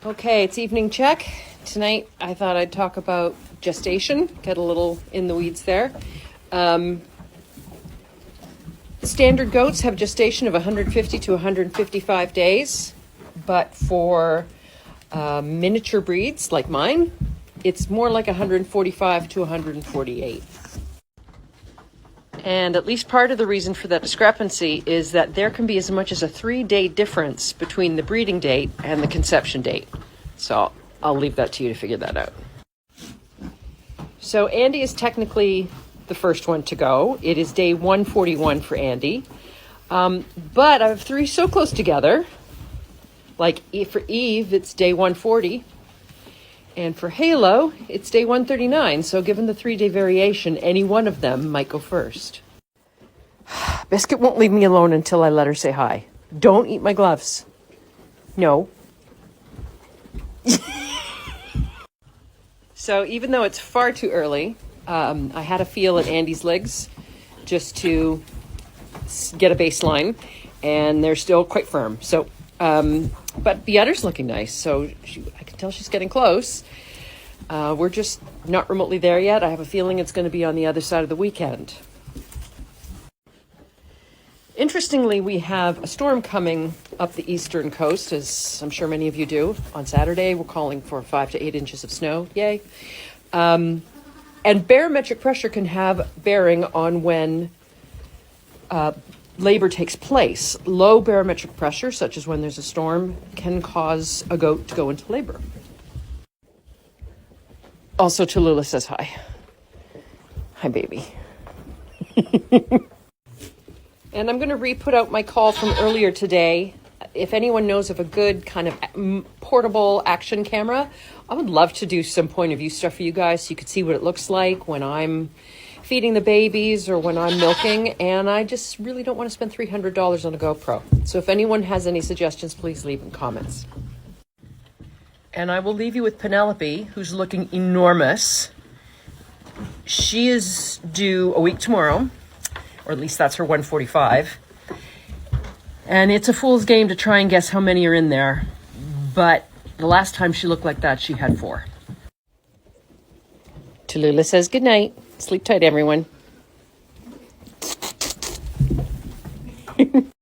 Okay, it's evening check. Tonight I thought I'd talk about gestation, get a little in the weeds there. Standard goats have gestation of 150 to 155 days, but for miniature breeds like mine, it's more like 145 to 148. And at least part of the reason for that discrepancy is that there can be as much as a 3-day difference between the breeding date and the conception date. So I'll leave that to you to figure that out. So Andy is technically the first one to go. It is day 141 for Andy. But I have three so close together. Like for Eve, it's day 140. And for Halo, it's day 139. So given the 3-day variation, any one of them might go first. Biscuit won't leave me alone until I let her say hi. Don't eat my gloves. No. So even though it's far too early, I had a feel at Andy's legs just to get a baseline, and they're still quite firm. So, but the udder's looking nice, so I can tell she's getting close. We're just not remotely there yet. I have a feeling it's going to be on the other side of the weekend. Interestingly, we have a storm coming up the eastern coast, as I'm sure many of you do. On Saturday, we're calling for 5 to 8 inches of snow. Yay. And barometric pressure can have bearing on when labor takes place. Low barometric pressure, such as when there's a storm, can cause a goat to go into labor. Also, Tallulah says hi. Hi, baby. And I'm going to re-put out my call from earlier today. If anyone knows of a good kind of portable action camera, I would love to do some point of view stuff for you guys so you could see what it looks like when I'm feeding the babies or when I'm milking. And I just really don't want to spend $300 on a GoPro. So if anyone has any suggestions, please leave in comments. And I will leave you with Penelope, who's looking enormous. She is due a week tomorrow. Or at least that's her 145. And it's a fool's game to try and guess how many are in there. But the last time she looked like that, she had 4. Tallulah says good night. Sleep tight, everyone.